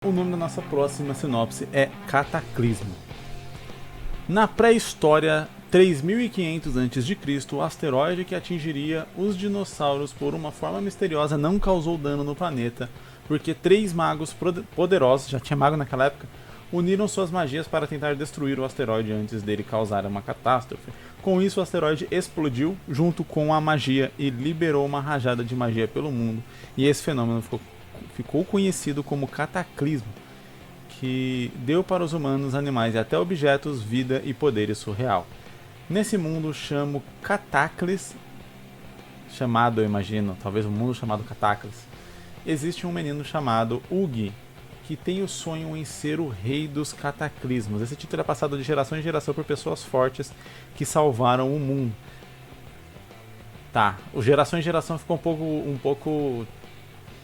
O nome da nossa próxima sinopse é Cataclismo. Na pré-história, 3500 a.C., o asteroide que atingiria os dinossauros por uma forma misteriosa não causou dano no planeta, porque 3 magos poderosos, já tinha mago naquela época, uniram suas magias para tentar destruir o asteroide antes dele causar uma catástrofe. Com isso, o asteroide explodiu junto com a magia e liberou uma rajada de magia pelo mundo, e esse fenômeno ficou conhecido como Cataclismo, que deu para os humanos, animais e até objetos vida e poderes surreal. Nesse mundo chamo Cataclis, chamado, eu imagino, talvez um mundo chamado Cataclis, existe um menino chamado Ugi, que tem o sonho em ser o rei dos cataclismos. Esse título é passado de geração em geração por pessoas fortes que salvaram o mundo. Tá, o geração em geração ficou um pouco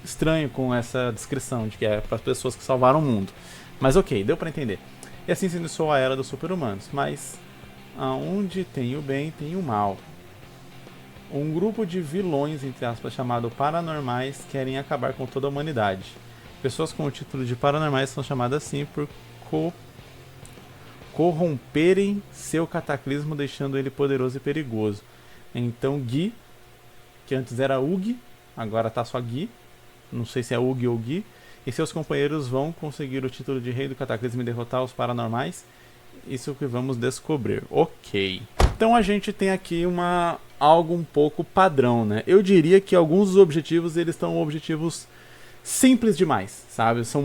estranho com essa descrição de que é para as pessoas que salvaram o mundo. Mas ok, deu para entender. E assim se iniciou a era dos super-humanos. Mas aonde tem o bem, tem o mal. Um grupo de vilões, entre aspas, chamado Paranormais, querem acabar com toda a humanidade. Pessoas com o título de Paranormais são chamadas assim por corromperem seu cataclismo, deixando ele poderoso e perigoso. Então Gui, que antes era Ugi, agora tá só Gui, não sei se é Ugi ou Gui, e seus companheiros vão conseguir o título de rei do cataclismo e derrotar os paranormais. Isso que vamos descobrir. Ok. Então a gente tem aqui algo um pouco padrão, né? Eu diria que alguns dos objetivos, eles estão objetivos simples demais, sabe? São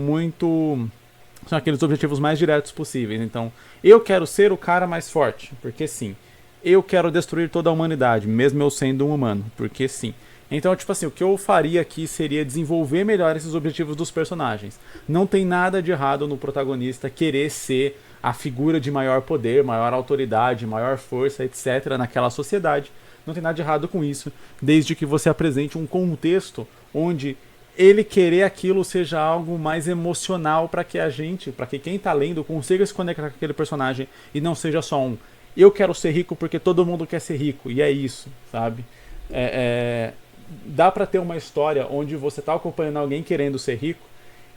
aqueles objetivos mais diretos possíveis. Então, eu quero ser o cara mais forte, porque sim. Eu quero destruir toda a humanidade, mesmo eu sendo um humano, porque sim. Então, tipo assim, o que eu faria aqui seria desenvolver melhor esses objetivos dos personagens. Não tem nada de errado no protagonista querer ser a figura de maior poder, maior autoridade, maior força, etc. naquela sociedade. Não tem nada de errado com isso, desde que você apresente um contexto onde ele querer aquilo seja algo mais emocional para que quem tá lendo consiga se conectar com aquele personagem e não seja só eu quero ser rico porque todo mundo quer ser rico, e é isso, sabe? Dá pra ter uma história onde você tá acompanhando alguém querendo ser rico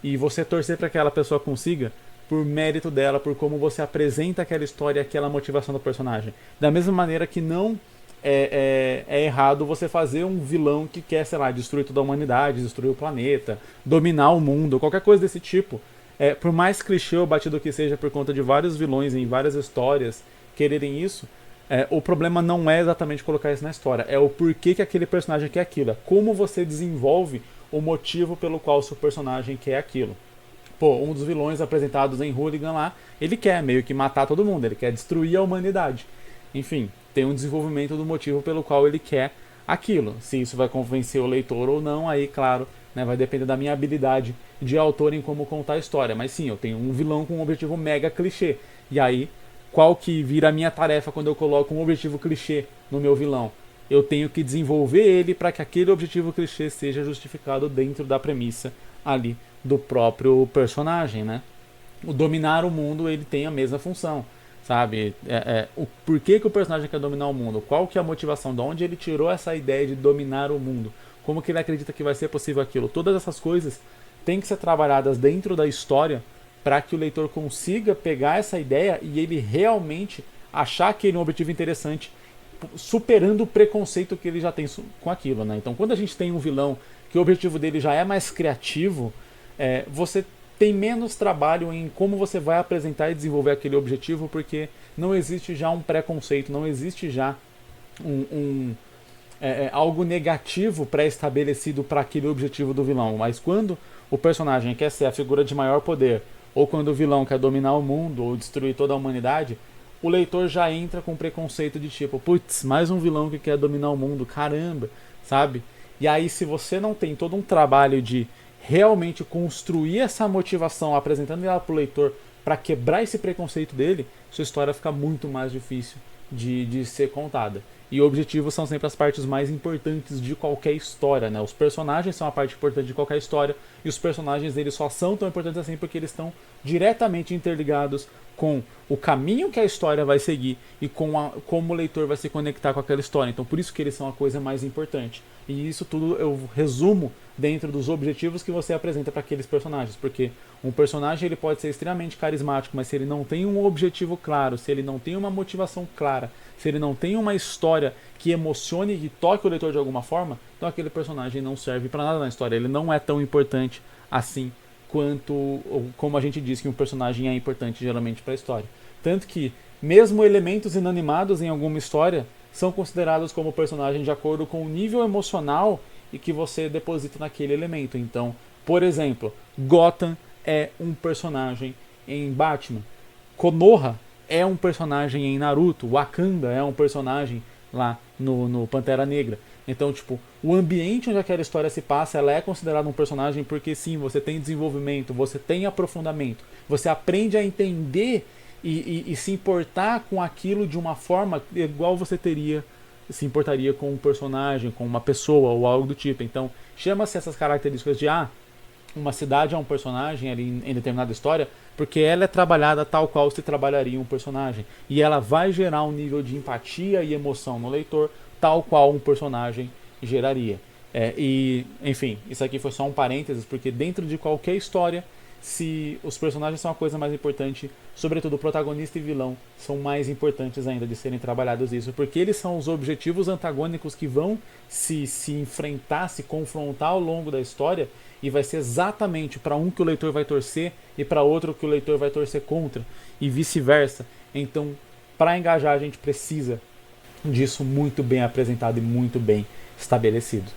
e você torcer para que aquela pessoa consiga por mérito dela, por como você apresenta aquela história, aquela motivação do personagem. Da mesma maneira que não é errado você fazer um vilão que quer, sei lá, destruir toda a humanidade, destruir o planeta, dominar o mundo, qualquer coisa desse tipo. Por mais clichê ou batido que seja por conta de vários vilões em várias histórias quererem isso, o problema não é exatamente colocar isso na história, é o porquê que aquele personagem quer aquilo, é como você desenvolve o motivo pelo qual o seu personagem quer aquilo. Pô, um dos vilões apresentados em Hooligan lá, ele quer meio que matar todo mundo, ele quer destruir a humanidade. Enfim, tem um desenvolvimento do motivo pelo qual ele quer aquilo. Se isso vai convencer o leitor ou não, aí, claro, né, vai depender da minha habilidade de autor em como contar a história. Mas sim, eu tenho um vilão com um objetivo mega clichê. E aí, qual que vira a minha tarefa quando eu coloco um objetivo clichê no meu vilão? Eu tenho que desenvolver ele para que aquele objetivo clichê seja justificado dentro da premissa ali do próprio personagem, né? O dominar o mundo, ele tem a mesma função, sabe? O porquê que o personagem quer dominar o mundo, qual que é a motivação, de onde ele tirou essa ideia de dominar o mundo, como que ele acredita que vai ser possível aquilo. Todas essas coisas têm que ser trabalhadas dentro da história para que o leitor consiga pegar essa ideia e ele realmente achar aquele um objetivo interessante, superando o preconceito que ele já tem com aquilo, né? Então, quando a gente tem um vilão que o objetivo dele já é mais criativo, você tem menos trabalho em como você vai apresentar e desenvolver aquele objetivo, porque não existe já um preconceito, não existe já algo negativo pré-estabelecido para aquele objetivo do vilão. Mas quando o personagem quer ser a figura de maior poder, ou quando o vilão quer dominar o mundo ou destruir toda a humanidade, o leitor já entra com preconceito de tipo, putz, mais um vilão que quer dominar o mundo, caramba, sabe? E aí, se você não tem todo um trabalho de realmente construir essa motivação, apresentando ela para o leitor para quebrar esse preconceito dele, sua história fica muito mais difícil de ser contada. E objetivos são sempre as partes mais importantes de qualquer história, né? Os personagens são a parte importante de qualquer história, e os personagens eles só são tão importantes assim porque eles estão diretamente interligados com o caminho que a história vai seguir e como o leitor vai se conectar com aquela história. Então por isso que eles são a coisa mais importante. E isso tudo eu resumo dentro dos objetivos que você apresenta para aqueles personagens, porque um personagem ele pode ser extremamente carismático, mas se ele não tem um objetivo claro, se ele não tem uma motivação clara, se ele não tem uma história que emocione e toque o leitor de alguma forma, então aquele personagem não serve para nada na história, ele não é tão importante assim quanto como a gente diz que um personagem é importante geralmente para a história. Tanto que mesmo elementos inanimados em alguma história são considerados como personagem de acordo com o nível emocional e que você deposita naquele elemento. Então, por exemplo, Gotham é um personagem em Batman, Konoha é um personagem em Naruto, Wakanda é um personagem lá no Pantera Negra. Então, tipo, o ambiente onde aquela história se passa, ela é considerada um personagem porque sim, você tem desenvolvimento, você tem aprofundamento, você aprende a entender e se importar com aquilo de uma forma igual você se importaria com um personagem, com uma pessoa ou algo do tipo. Então, chama-se essas características de uma cidade é um personagem ali em determinada história, porque ela é trabalhada tal qual se trabalharia um personagem. E ela vai gerar um nível de empatia e emoção no leitor, tal qual um personagem geraria. Enfim, isso aqui foi só um parênteses, porque dentro de qualquer história, se os personagens são a coisa mais importante, sobretudo o protagonista e vilão são mais importantes ainda de serem trabalhados isso, porque eles são os objetivos antagônicos que vão se enfrentar, se confrontar ao longo da história, e vai ser exatamente para um que o leitor vai torcer e para outro que o leitor vai torcer contra, e vice-versa. Então, para engajar, a gente precisa disso muito bem apresentado e muito bem estabelecido.